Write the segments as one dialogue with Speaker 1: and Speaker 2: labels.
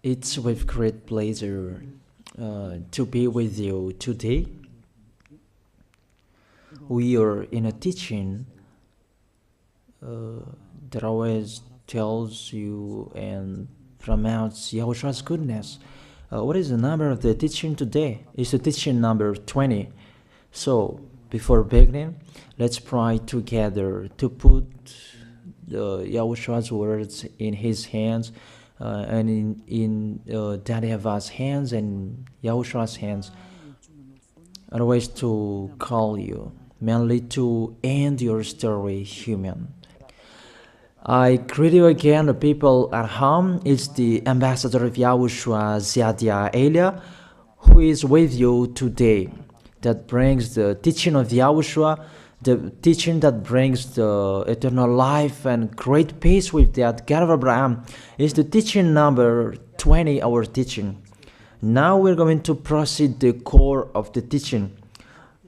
Speaker 1: It's with great pleasure to be with you today. We are in a teaching that always tells you and promotes Yahushua's goodness. What is the number of the teaching today? It's the teaching number 20. So, before beginning, let's pray together to put Yahushua's words in his hands and in Daddy YAHVAH's hands and Yahushua's hands. Otherwise, to call you, mainly to end your story human. I greet you again, the people at home. It's the ambassador of Yahushua, Ziadia Elia, who is with you today, that brings the teaching of Yahushua, the teaching that brings the eternal life and great peace with that God of Abraham. Is the teaching number 20, our teaching. Now we're going to proceed the core of the teaching.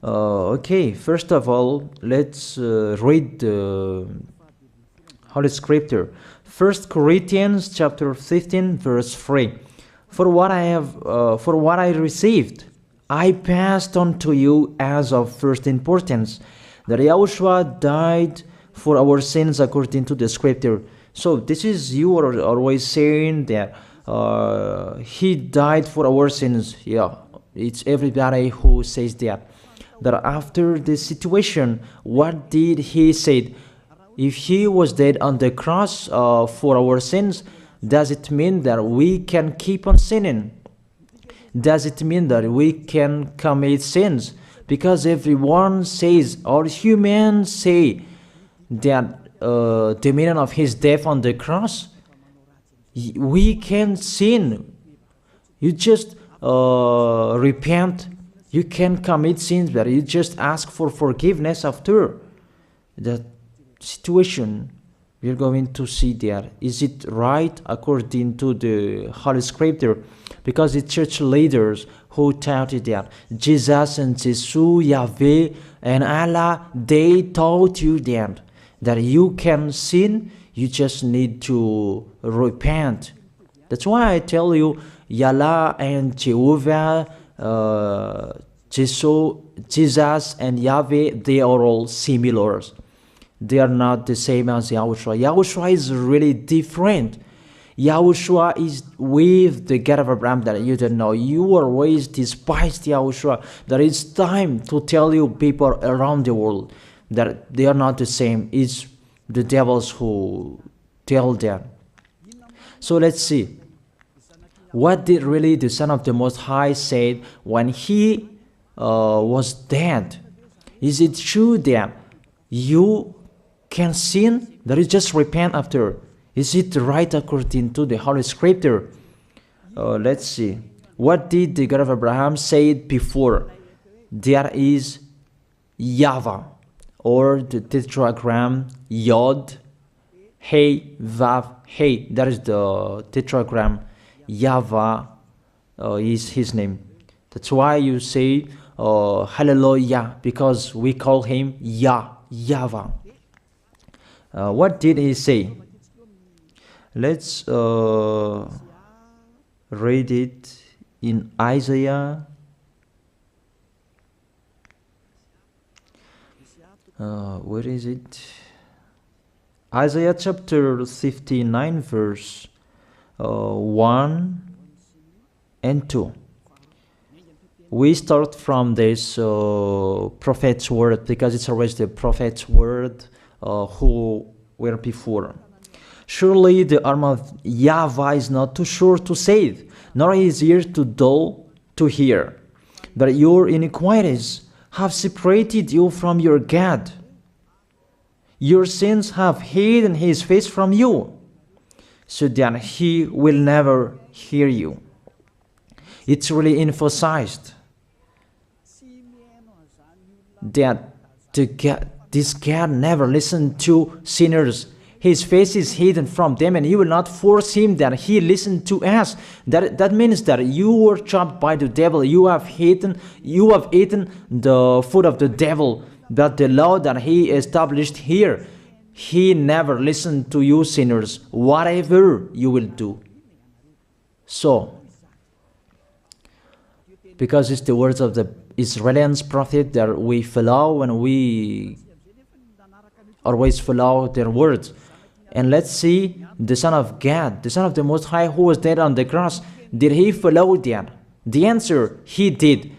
Speaker 1: Okay, first of all, let's read the Holy Scripture. 1 Corinthians chapter 15, verse 3. For what I received, I passed on to you as of first importance, that Yahushua died for our sins according to the Scripture. So this is, you are always saying that he died for our sins. Yeah, it's everybody who says that. That after the situation, what did he say? If he was dead on the cross for our sins, does it mean that we can keep on sinning? Does it mean that we can commit sins? Because everyone says, or humans say, that the meaning of his death on the cross, we can sin. You just repent. You can commit sins, but you just ask for forgiveness after that situation. We're going to see there. Is it right according to the Holy Scripture? Because the church leaders who taught it that Jesus and Jesus, Yahweh and Allah, they taught you that you can sin, you just need to repent. That's why I tell you, Yahlah and Jehovah, Jesus and Yahweh, they are all similar. They are not the same as Yahushua. Yahushua is really different. Yahushua is with the God of Abraham that you don't know. You always despised Yahushua. That it's time to tell you people around the world that they are not the same. It's the devils who tell them. So let's see. What did really the Son of the Most High say when he was dead? Is it true that you can sin, that you just repent after? Is it right according to the Holy Scripture? Let's see. What did the God of Abraham say before? There is YAHVAH, or the tetragram Yod, Hey, Vav, Hey. That is the tetragram. YAHVAH is his name. That's why you say Hallelujah, because we call him YAHVAH. What did he say? Let's read it in Isaiah. Where is it? Isaiah chapter 59, verse 1 and 2. We start from this prophet's word, because it's always the prophet's word who were before. Surely the arm of YAHVAH is not too short to save, nor his ear too dull to hear. But your iniquities have separated you from your God. Your sins have hidden his face from you, so that he will never hear you. It's really emphasized that this God never listened to sinners. His face is hidden from them, and you will not force him that he listen to us. That means that you were trapped by the devil. You have eaten the food of the devil. But the law that he established here, he never listened to you sinners, whatever you will do. So, because it's the words of the Israelians prophet that we follow, and we always follow their words. And let's see the Son of God, the Son of the Most High, who was dead on the cross. Did he follow that? The answer, he did.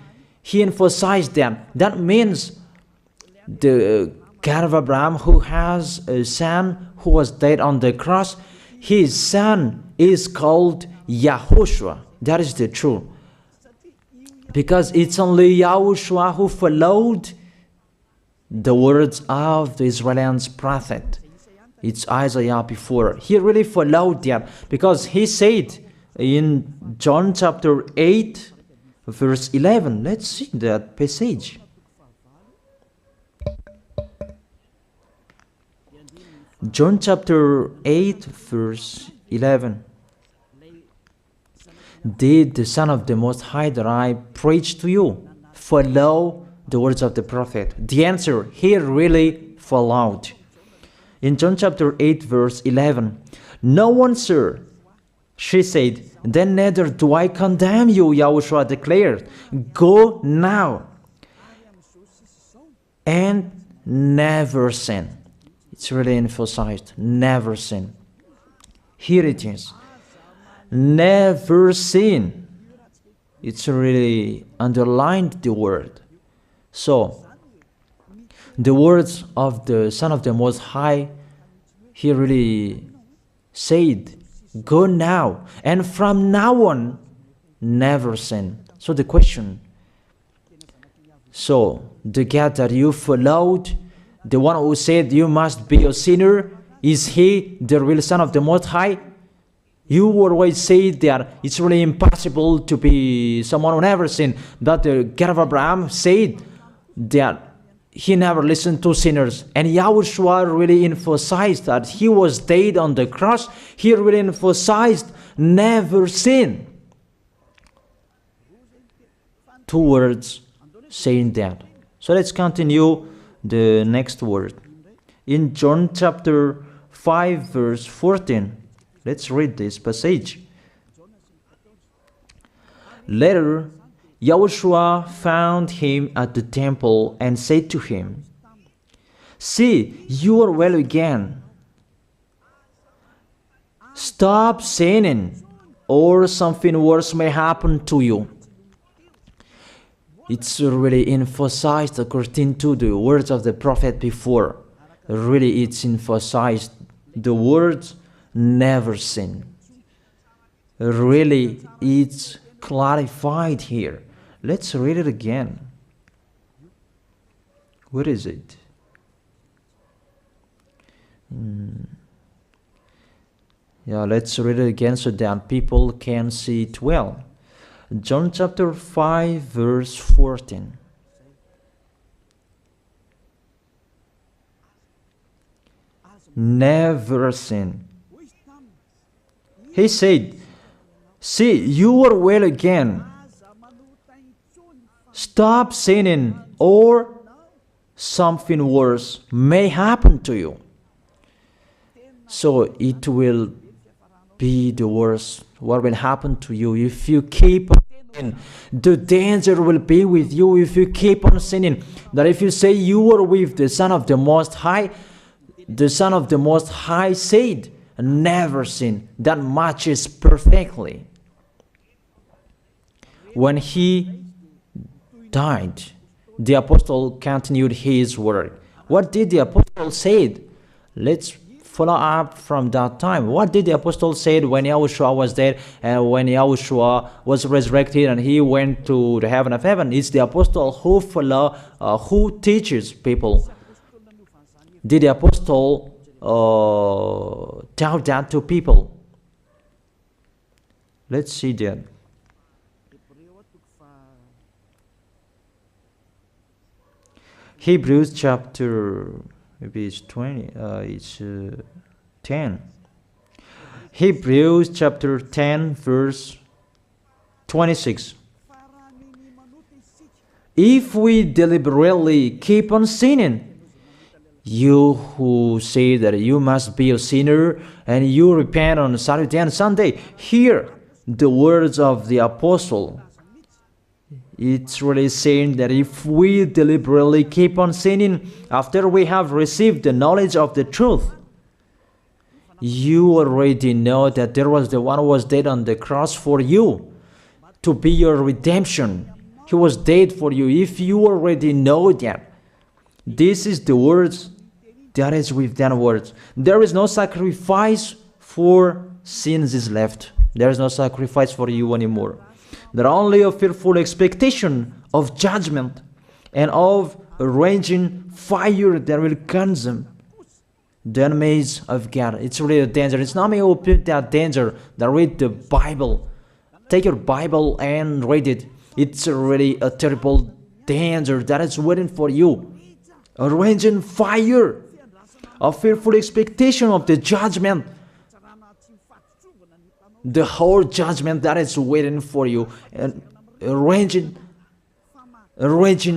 Speaker 1: He emphasized that. That means the God of Abraham, who has a son who was dead on the cross, his son is called YAHOSHUAH. That is the truth. Because it's only YAHOSHUAH who followed the words of the Israelians prophet. It's Isaiah before. He really followed that, because he said in John chapter 8, verse 11. Let's see that passage. John chapter 8, verse 11. Did the Son of the Most High that I preach to you follow the words of the prophet? The answer, he really followed. In John chapter 8, verse 11, no one, sir, she said, then neither do I condemn you, YAHOSHUAH declared. Go now and never sin. It's really emphasized, never sin. Here it is. Never sin. It's really underlined the word. So, the words of the Son of the Most High, he really said, go now, and from now on, never sin. So the question, so the God that you followed, the one who said you must be a sinner, is he the real Son of the Most High? You always say that it's really impossible to be someone who never sinned. But the God of Abraham said that he never listened to sinners. And YAHOSHUAH really emphasized that he was dead on the cross. He really emphasized never sin. Two words saying that. So let's continue the next word. In John chapter 5, verse 14. Let's read this passage. Later, YAHOSHUAH found him at the temple and said to him, see, you are well again. Stop sinning, or something worse may happen to you. It's really emphasized according to the words of the prophet before. Really, it's emphasized the words never sin. Really, it's clarified here. Let's read it again. What is it? Yeah, let's read it again so that people can see it well. John chapter 5, verse 14. Never sin. He said, see, you are well again. Stop sinning, or something worse may happen to you. So it will be the worst. What will happen to you if you keep on sinning? The danger will be with you if you keep on sinning. That if you say you are with the Son of the Most High, the Son of the Most High said, never sin. That matches perfectly. When he died, the apostle continued his work. What did the apostle say? Let's follow up from that time. What did the apostle say when YAHOSHUAH was dead and when YAHOSHUAH was resurrected and he went to the heaven of heaven? It's the apostle who teaches people. Did the apostle tell that to people? Let's see that. Hebrews chapter, maybe it's 20, it's 10. Hebrews chapter 10, verse 26. If we deliberately keep on sinning, you who say that you must be a sinner and you repent on Saturday and Sunday, here the words of the apostle. It's really saying that if we deliberately keep on sinning after we have received the knowledge of the truth, you already know that there was the one who was dead on the cross for you to be your redemption. He was dead for you. If you already know that, this is the words that is with that words. There is no sacrifice for sins is left. There is no sacrifice for you anymore. There are only a fearful expectation of judgment and of a raging fire that will consume the enemies of God. It's really a danger. It's not me who put that danger that read the Bible. Take your Bible and read it. It's really a terrible danger that is waiting for you. A raging fire, a fearful expectation of the judgment. The whole judgment that is waiting for you, and a raging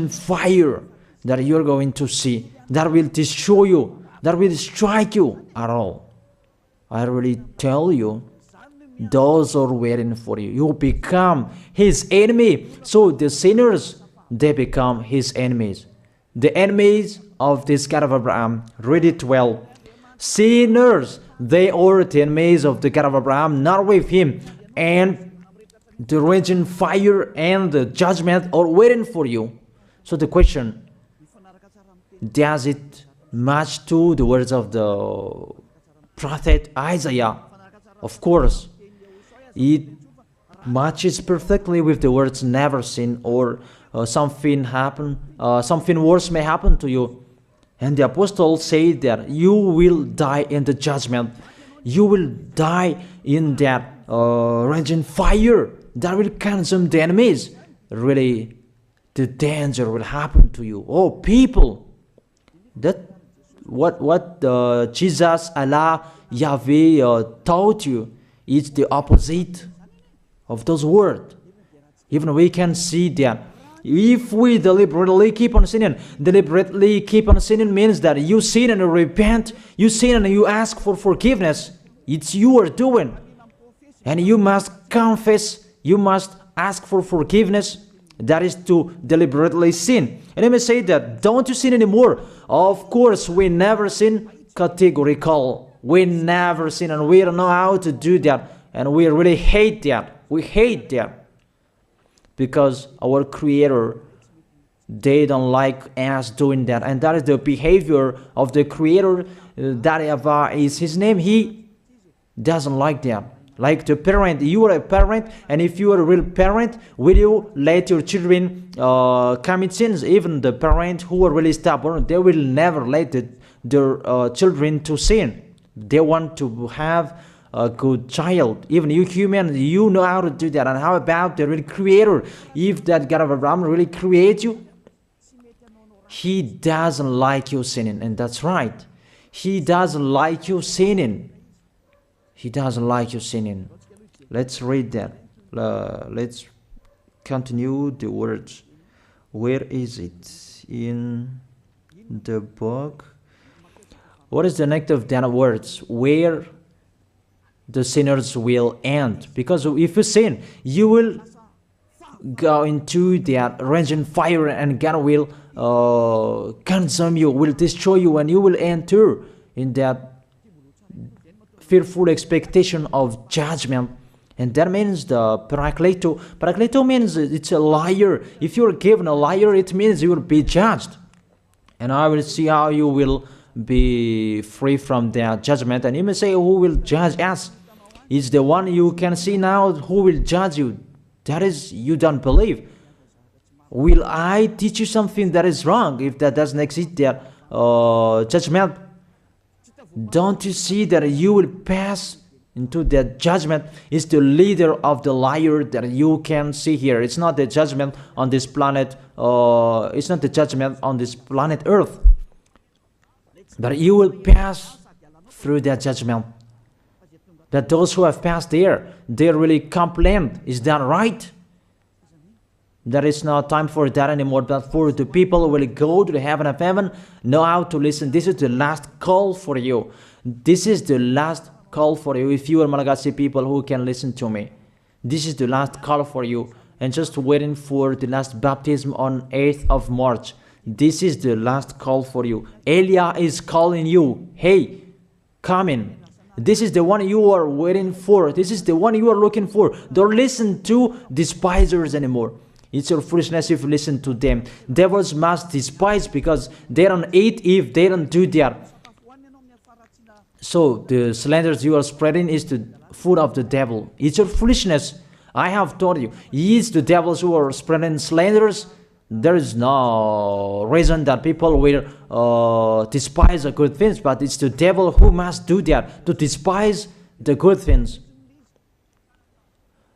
Speaker 1: fire that you're going to see, that will destroy you, that will strike you at all. I really tell you, those are waiting for you. You become his enemy. So the sinners, they become his enemies. The enemies of this God of Abraham. Read it well. Sinners, they are the enemies of the God of Abraham, not with him. And the raging fire and the judgment are waiting for you. So the question, does it match to the words of the prophet Isaiah? Of course, it matches perfectly with the words never sin, or something worse may happen to you. And the apostle said that you will die in the judgment. You will die in that raging fire that will consume the enemies. Really, the danger will happen to you. Oh, people, that what Jesus, Allah, Yahweh taught you is the opposite of those words. Even we can see that if we deliberately keep on sinning means that you sin and you repent, you sin and you ask for forgiveness. It's you are doing. And you must confess, you must ask for forgiveness. That is to deliberately sin. And I may say that, don't you sin anymore? Of course, we never sin. Categorical. We never sin, and we don't know how to do that. And we really hate that. We hate that. Because our Creator, they don't like us doing that. And that is the behavior of the Creator. That YAHVAH is his name. He doesn't like that. Like the parent, you are a parent, and if you are a real parent, will you let your children commit sins? Even the parent who are really stubborn, they will never let their children to sin. They want to have a good child. Even you human, you know how to do that. And how about the real Creator? If that God of Abraham really creates you, he doesn't like you sinning. And that's right. He doesn't like you sinning. He doesn't like you sinning. Let's read that. Let's continue the words. Where is it? In the book. What is the next of that words? Where the sinners will end. Because if you sin, you will go into that raging fire, and God will consume you, will destroy you, and you will enter in that fearful expectation of judgment. And that means the parakleto. Parakleto means it's a liar. If you're given a liar, it means you will be judged. And I will see how you will be free from that judgment. And you may say, who will judge us? It's the one you can see now who will judge you. That is, you don't believe. Will I teach you something that is wrong if that doesn't exist, that judgment? Don't you see that you will pass into that judgment? Is the leader of the liar that you can see here. It's not the judgment on this planet. It's not the judgment on this planet Earth. But you will pass through that judgment. That those who have passed there, they really complain. Is that right? There is no time for that anymore. But for the people who will go to the heaven of heaven, know how to listen. This is the last call for you. This is the last call for you. If you are Malagasy people who can listen to me, This is the last call for you. And just waiting for the last baptism on 8th of March. This is the last call for you. Elia is calling you. Hey, come in. This is the one you are waiting for. This is the one you are looking for. Don't listen to despisers anymore. It's your foolishness if you listen to them. Devils must despise because they don't eat if they don't do that. So the slanders you are spreading is the food of the devil. It's your foolishness. I have told you. It's the devils who are spreading slanders. There is no reason that people will despise the good things, but it's the devil who must do that, to despise the good things.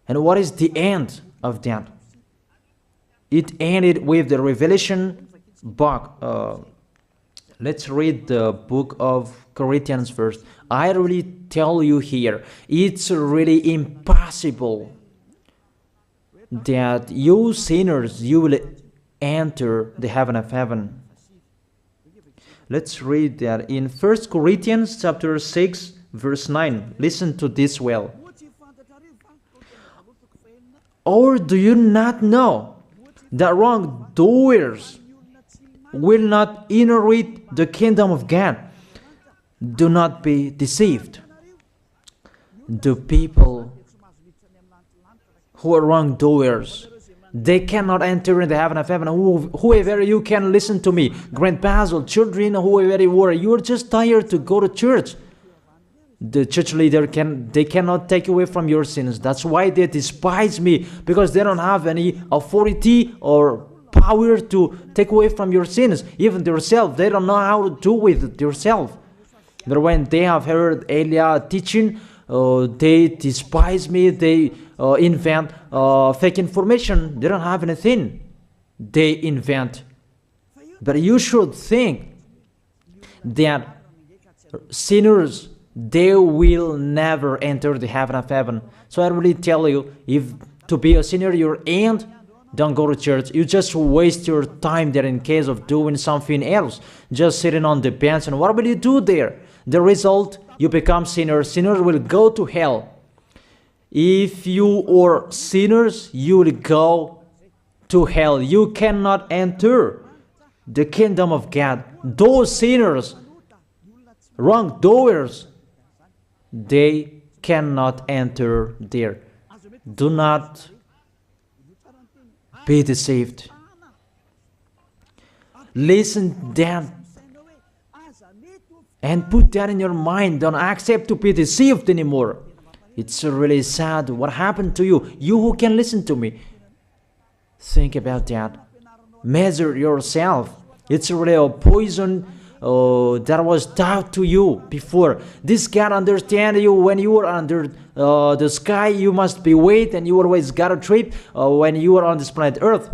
Speaker 1: And what is the end of that? It ended with the Revelation book. Let's read the book of Corinthians first. I really tell you here, it's really impossible that you sinners, you will enter the heaven of heaven. Let's read that in 1 Corinthians chapter 6 verse 9. Listen to this well. Or do you not know that wrongdoers will not inherit the kingdom of God? Do not be deceived. The people who are wrongdoers, they cannot enter in the heaven of heaven. Whoever you can listen to me, grandpas or children, whoever you are, you are just tired to go to church. The church leader they cannot take away from your sins. That's why they despise me, because they don't have any authority or power to take away from your sins. Even themselves, they don't know how to do with it themselves. But when they have heard Elia teaching, they despise me. They invent fake information. They don't have anything. They invent. But you should think that sinners, they will never enter the heaven of heaven. So I really tell you, if to be a sinner you're in, don't go to church. You just waste your time there in case of doing something else. Just sitting on the bench, and what will you do there? The result, you become sinners. Sinners will go to hell. If you are sinners, you will go to hell. You cannot enter the kingdom of God. Those sinners, wrongdoers, they cannot enter there. Do not be deceived. Listen then and put that in your mind. Don't accept to be deceived anymore. It's really sad what happened to you. You who can listen to me, think about that. Measure yourself. It's really a poison that was taught to you before. This God understand you when you were under the sky. You must be wait, and you always got a trip when you are on this planet Earth.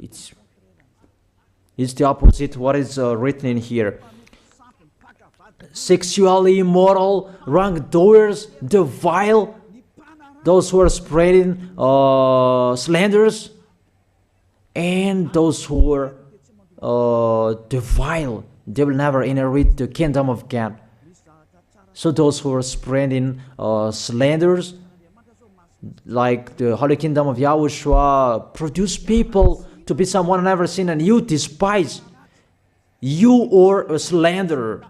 Speaker 1: It's the opposite what is written in here. Sexually immoral, wrongdoers, the vile, those who are spreading slanders, and those who are the vile, they will never inherit the kingdom of God. So those who are spreading slanders, like the Holy Kingdom of YAHOSHUAH, produce people to be someone never seen, and you despise. You are a slanderer.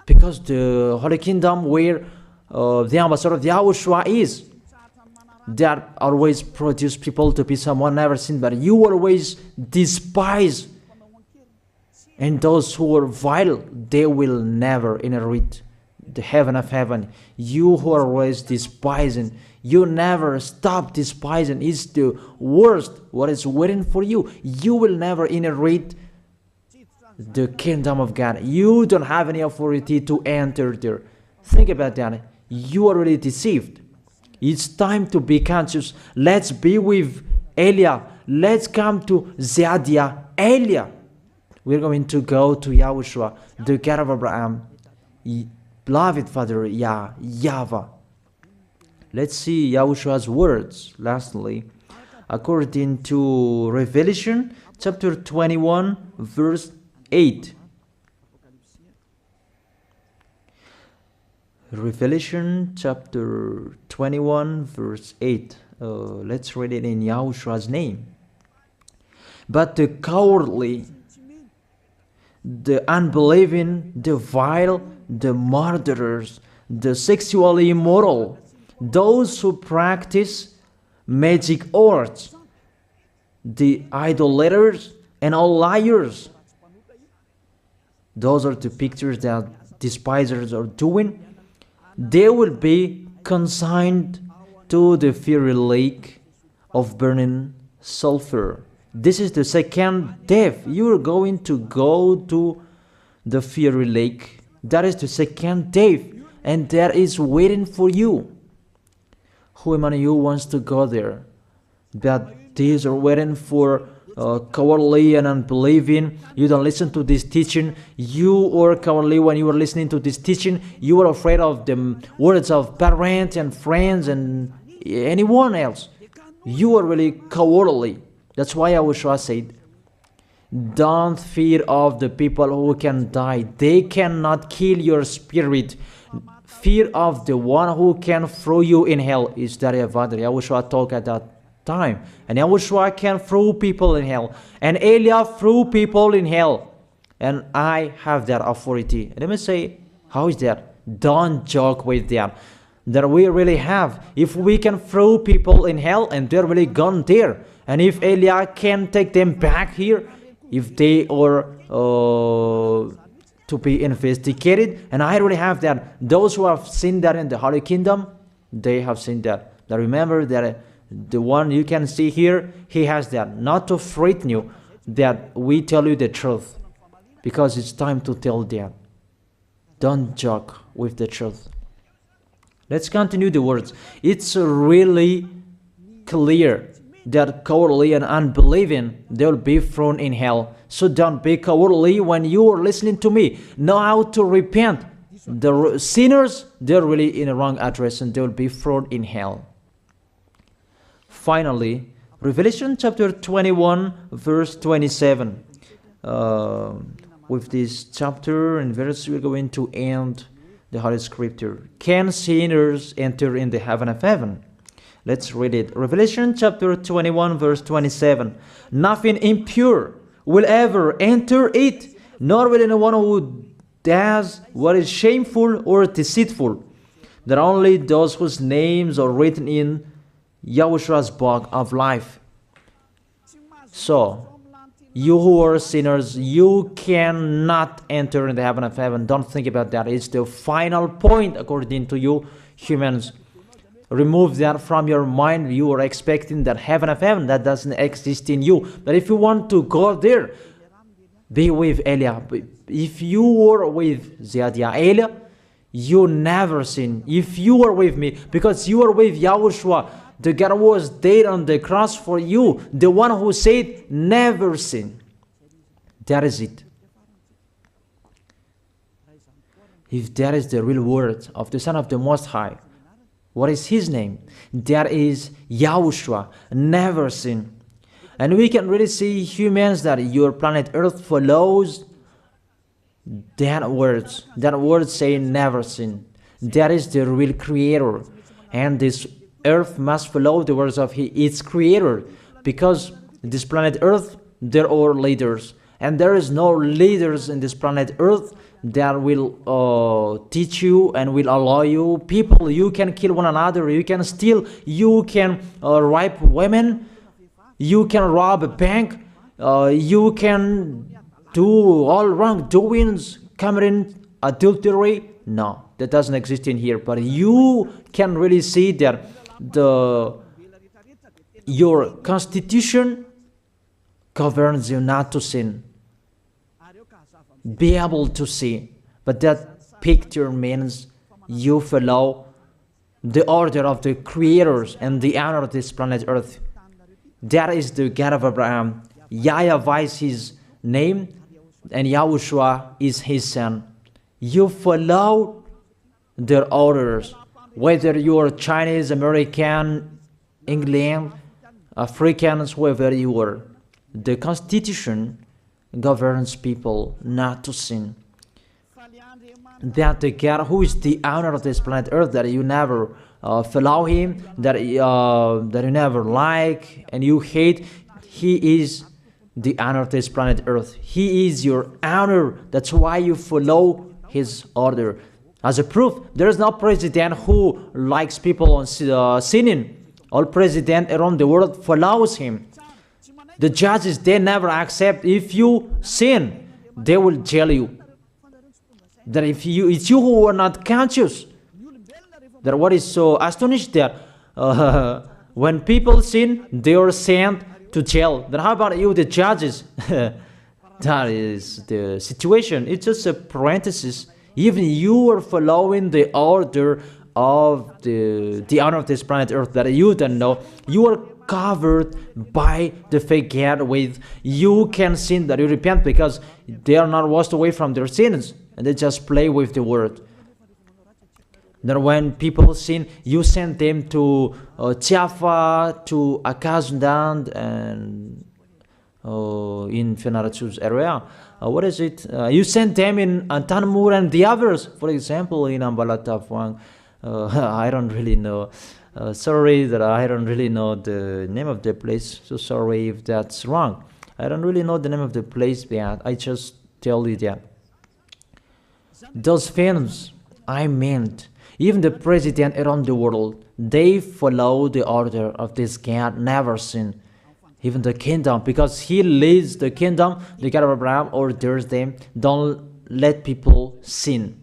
Speaker 1: Because the Holy Kingdom where the ambassador of YAHOSHUAH is, that always produce people to be someone never seen, but you always despise. And those who are vile, they will never inherit the heaven of heaven. You who are always despising, you never stop despising. It's the worst what is waiting for you. You will never inherit the kingdom of God. You don't have any authority to enter there. Think about that. You are already deceived. It's time to be conscious. Let's be with Elia. Let's come to Zeadiah. Elia. We're going to go to YAHOSHUAH, the God of Abraham, beloved Father YAHVAH. Let's see YAHOSHUAH's words. Lastly, according to Revelation chapter 21 verse 8. Revelation chapter 21 verse 8. Let's read it in Yahoshua's name. But the cowardly, the unbelieving, the vile, the murderers, the sexually immoral, those who practice magic arts, the idolaters, and all liars. Those are the pictures that despisers are doing. They will be consigned to the fiery lake of burning sulfur. This is the second death. You are going to go to the fiery lake. That is the second death, and that is waiting for you. Who among you wants to go there? But these are waiting for cowardly and unbelieving. You don't listen to this teaching. You are cowardly when you are listening to this teaching. You are afraid of the words of parents and friends and anyone else. You are really cowardly. That's why YAHOSHUAH said, don't fear of the people who can die. They cannot kill your spirit. Fear of the one who can throw you in hell. Is that YAHOSHUAH talked at that time. And YAHOSHUAH can throw people in hell. And Elia threw people in hell. And I have that authority. Let me say, how is that? Don't joke with that. That we really have. If we can throw people in hell and they're really gone there. And if Elia can take them back here, if they are to be investigated, and I really have that. Those who have seen that in the Holy Kingdom, they have seen that. Now remember that the one you can see here, he has that. Not to frighten you, that we tell you the truth, because it's time to tell that. Don't joke with the truth. Let's continue the words. It's really clear that cowardly and unbelieving, they'll be thrown in hell. So don't be cowardly when you are listening to me. Know how to repent. The sinners, they're really in the wrong address and they'll be thrown in hell. Finally, Revelation chapter 21, verse 27. With this chapter and verse, we're going to end the Holy Scripture. Can sinners enter in the heaven of heaven? Let's read it. Revelation chapter 21, verse 27. Nothing impure will ever enter it, nor will anyone who does what is shameful or deceitful. That only those whose names are written in YAHOSHUAH's book of life. So, you who are sinners, you cannot enter in the heaven of heaven. Don't think about that. It's the final point according to you humans. Remove that from your mind. You are expecting that heaven of heaven that doesn't exist in you. But if you want to go there, be with Elia. If you were with Elia, you never sin. If you are with me, because you are with YAHOSHUAH, the God was dead on the cross for you, the one who said never sin. That is it. If that is the real word of the Son of the Most High, what is his name? That is YAHOSHUAH, never sin. And we can really see humans that your planet Earth follows that words. That word saying never sin. That is the real creator. And this Earth must follow the words of its creator. Because this planet Earth, there are leaders. And there is no leaders in this planet Earth that will teach you and will allow you. People, you can kill one another, you can steal, you can rape women, you can rob a bank, you can do all wrongdoings, committing adultery. No, that doesn't exist in here. But you can really see that your constitution governs you not to sin. Be able to see. But that picture means you follow the order of the creators and the honor of this planet Earth. That is the God of Abraham. YAHVAH is his name and YAHOSHUAH is his son. You follow their orders. Whether you are Chinese, American, England, Africans, whoever you are. The Constitution governs people not to sin. that the God who is the owner of this planet Earth, that you never follow him, that you never like and you hate, he is the owner of this planet Earth. He is your owner. That's why you follow his order. As a proof, there is no president who likes people on sinning. All president around the world follows him. The judges, they never accept if you sin, they will jail you. That if it's you who are not conscious. That what is so astonished that when people sin, they are sent to jail. Then how about you, the judges? That is the situation. It's just a parenthesis. Even you are following the order of the owner of this planet Earth that you don't know. You are covered by the fake God with you can sin, that you repent, because they are not washed away from their sins and they just play with the word. That when people sin, you send them to YAHVAH, to Akazundand, and in Fenarachu's area. What is it? You send them in Tanmur and the others. For example, in Ambalatafwang, I don't really know. Sorry that I don't really know the name of the place. So sorry if that's wrong. I don't really know the name of the place, but I just tell you that. Those films, I meant, even the president around the world, they follow the order of this God, never sin. Even the kingdom, because he leads the kingdom, the God of Abraham orders them, don't let people sin.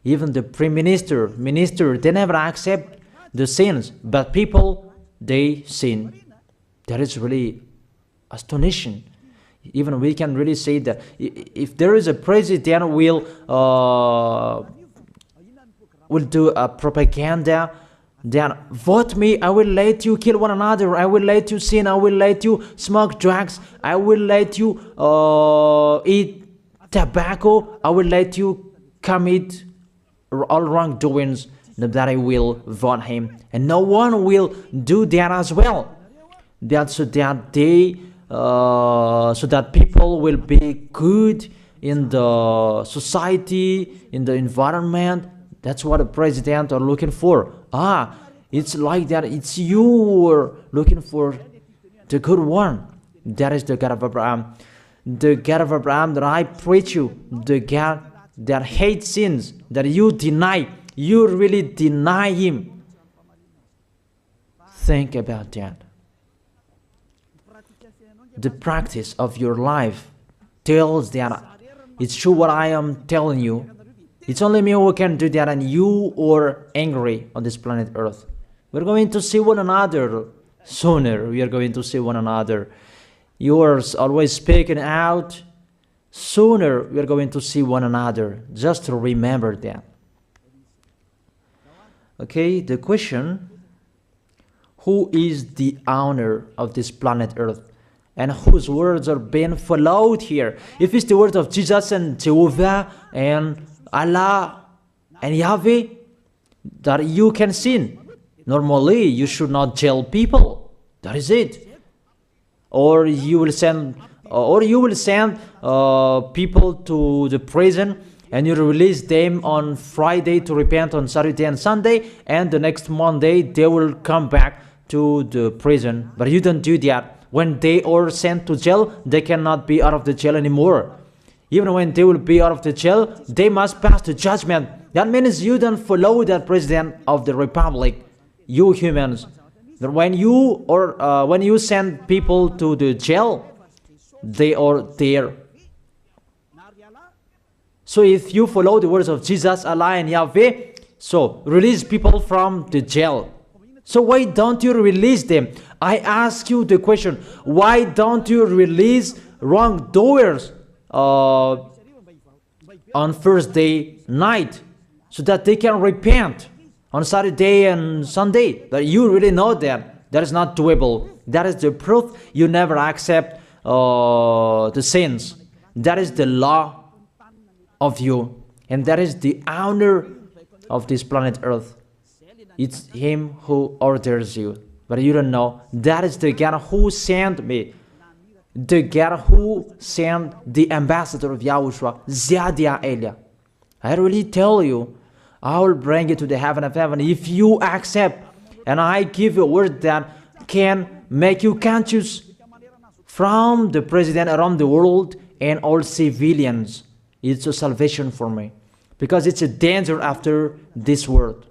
Speaker 1: Even the prime minister, they never accept the sins, but people, they sin. That is really astonishing. Even we can really say that if there is a president will do a propaganda, then vote me, I will let you kill one another, I will let you sin, I will let you smoke drugs, I will let you eat tobacco, I will let you commit all wrongdoings, that I will vote him. And no one will do that as well. That's so that so that people will be good in the society, in the environment. That's what the president are looking for. It's like that. It's you who are looking for the good one. That is the God of Abraham. The God of Abraham that I preach you. The God that hates sins, that you deny. You really deny him. Think about that. The practice of your life tells that it's true what I am telling you. It's only me who can do that, and you are angry on this planet Earth. We're going to see one another sooner. We are going to see one another. You are always speaking out. Sooner we are going to see one another. Just to remember that. Okay, the question, who is the owner of this planet Earth? And whose words are being followed here? If it's the words of Jesus and Jehovah and Allah and Yahweh, that you can sin. Normally, you should not jail people. That is it. Or you will send people to the prison, and you release them on Friday to repent on Saturday and Sunday, and the next Monday they will come back to the prison. But you don't do that. When they are sent to jail, they cannot be out of the jail anymore. Even when they will be out of the jail, they must pass the judgment. That means you don't follow that president of the republic, you humans. That when you send people to the jail, they are there. So if you follow the words of Jesus, Allah and Yahweh, so release people from the jail. So why don't you release them? I ask you the question, why don't you release wrongdoers on Thursday night so that they can repent on Saturday and Sunday? That you really know that. That is not doable. That is the proof you never accept the sins. That is the law of you, and that is the owner of this planet Earth. It's him who orders you, but you don't know. That is the God who sent me, the God who sent the ambassador of YAHOSHUAH, Zadia Elia. I really tell you, I will bring you to the heaven of heaven if you accept. And I give you a word that can make you conscious from the president around the world and all civilians. It's a salvation for me. Because it's a danger after this world.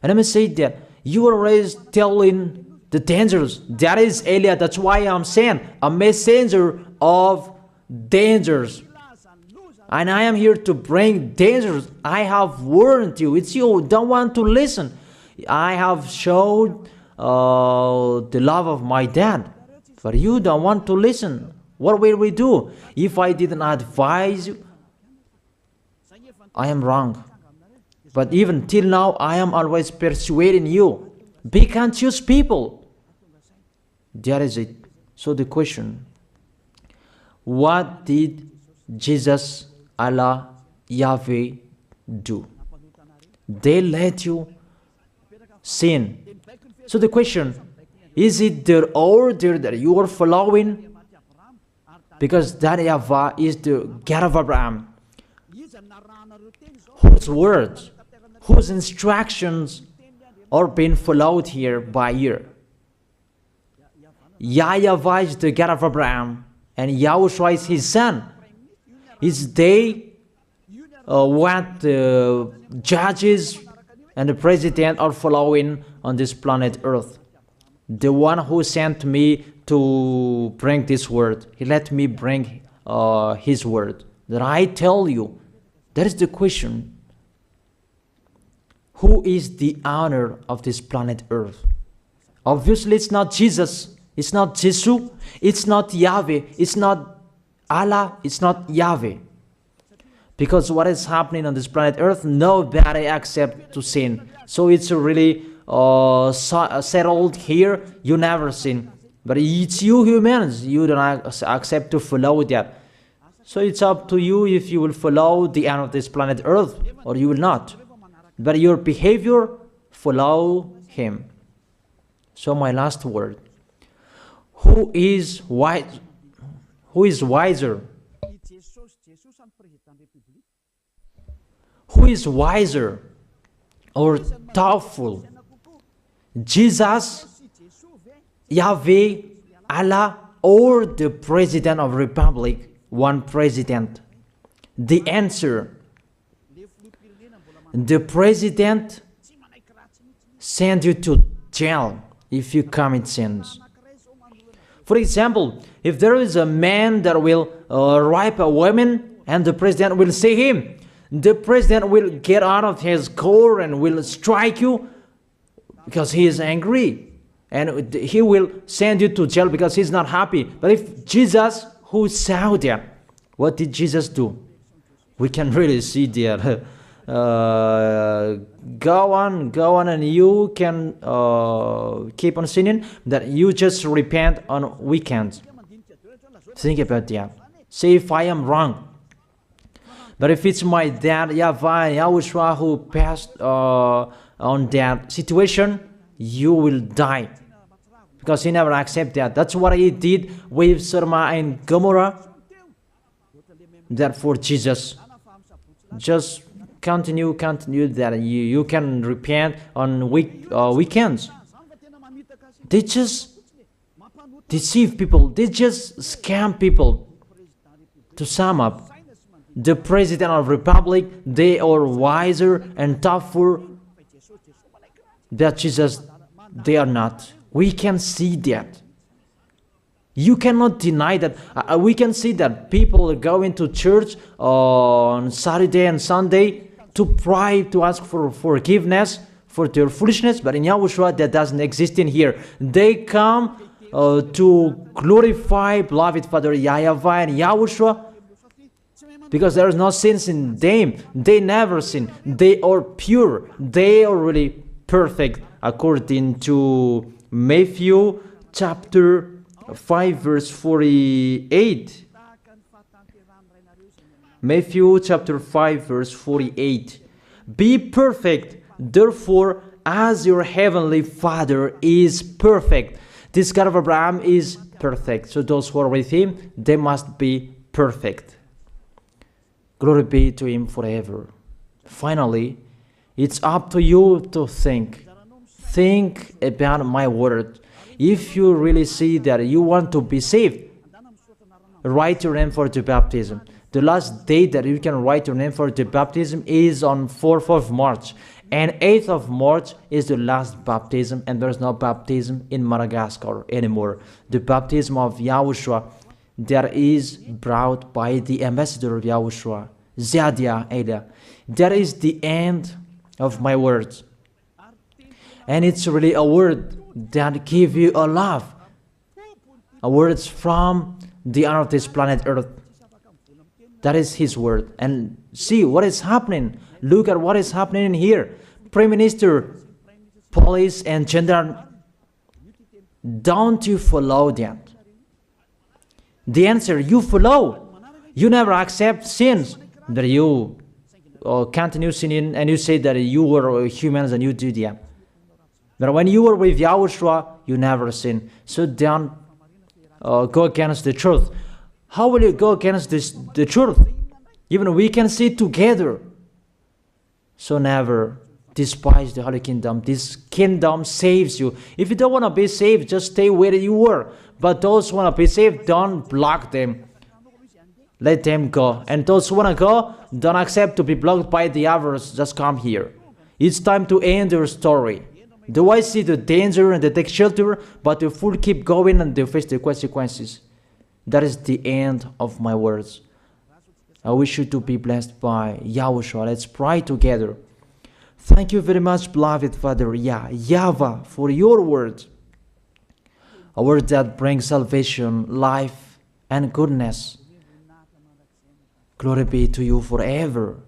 Speaker 1: And I must say that you are always telling the dangers. That is Elia. That's why I'm saying a messenger of dangers. And I am here to bring dangers. I have warned you. It's you don't want to listen. I have showed the love of my dad. But you don't want to listen. What will we do? If I didn't advise you, I am wrong. But even till now, I am always persuading you. Be conscious people. That is it. So the question, what did Jesus, Allah, Yahweh do? They let you sin. So the question, is it their order that you are following? Because that YAHVAH is the God of Abraham, whose words, whose instructions are being followed here by year. YAHVAH is the God of Abraham, and YAHOSHUAH is his son. Is they what the judges and the president are following on this planet Earth. The one who sent me to bring this word, he let me bring his word. That I tell you, that is the question. Who is the owner of this planet Earth? Obviously, it's not Jesus. It's not Jesus. It's not Yahweh. It's not Allah. It's not Yahweh. Because what is happening on this planet Earth, nobody accepts to sin. So it's really settled here. You never sin. But it's you humans. You don't accept to follow that. So it's up to you if you will follow the end of this planet Earth or you will not. But your behavior, follow him. So my last word. Who is wise? Who is wiser? Who is wiser or thoughtful? Jesus, Yahweh, Allah, or the President of Republic? One president. The answer. The president sends you to jail if you commit sins. For example, if there is a man that will rape a woman and the president will see him, the president will get out of his car and will strike you because he is angry. And he will send you to jail because he's not happy. But if Jesus, who saw that, what did Jesus do? We can really see that. Go on, and you can keep on sinning, that you just repent on weekends. Think about that. Say if I am wrong. But if it's my dad, YAHVAH, YAHOSHUAH, who passed on that situation, you will die. Because he never accepted that. That's what he did with Sodom and Gomorrah. Therefore, Jesus, just continue that you can repent on weekends. They just deceive people. They just scam people. To sum up, the President of Republic, they are wiser and tougher than Jesus. They are not. We can see that. You cannot deny that. We can see that people are going to church on Saturday and Sunday to pray, to ask for forgiveness for their foolishness. But in YAHOSHUAH, that doesn't exist in here. They come to glorify beloved Father YAHVAH and YAHOSHUAH because there is no sins in them. They never sin. They are pure. They are really perfect according to Matthew chapter 5 verse 48. Matthew chapter 5 verse 48. Be perfect, therefore, as your heavenly Father is perfect. This God of Abraham is perfect. So those who are with him, they must be perfect. Glory be to Him forever. Finally, it's up to you to think. Think about my word. If you really see that you want to be saved, write your name for the baptism. The last date that you can write your name for the baptism is on 4th of March. And 8th of March is the last baptism, and there's no baptism in Madagascar anymore. The baptism of Yahushua that is brought by the ambassador of Yahushua, Zadia Ada. That is the end of my words. And it's really a word that gives you a love. A words from the honor of this planet Earth. That is His word. And see what is happening. Look at what is happening in here. Prime Minister, police, and gendarme. Don't you follow that? The answer, you follow. You never accept sins. That you continue sinning and you say that you were humans and you do that. But when you were with Yahushua, you never sin. So don't go against the truth. How will you go against the truth? Even we can see together. So never despise the Holy Kingdom. This kingdom saves you. If you don't want to be saved, just stay where you were. But those who want to be saved, don't block them. Let them go. And those who want to go, don't accept to be blocked by the others. Just come here. It's time to end your story. Do I see the danger and they take shelter, but the fool keep going and they face the consequences? That is the end of my words. I wish you to be blessed by Yahushua. Let's pray together. Thank you very much, beloved Father YAHVAH, for your word. A word that brings salvation, life, and goodness. Glory be to you forever.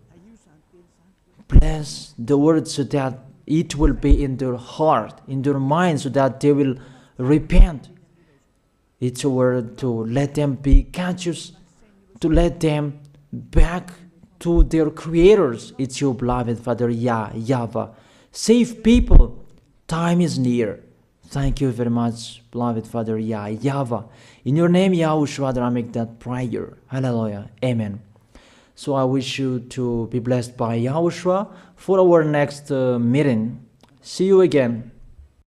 Speaker 1: Bless the word so that it will be in their heart, in their mind, so that they will repent. It's a word to let them be conscious, to let them back to their creators. It's your beloved Father YAHVAH. Save people. Time is near. Thank you very much, beloved Father YAHVAH. In your name, Yahushua, that I make that prayer. Hallelujah. Amen. So I wish you to be blessed by Yahushua for our next meeting. See you again.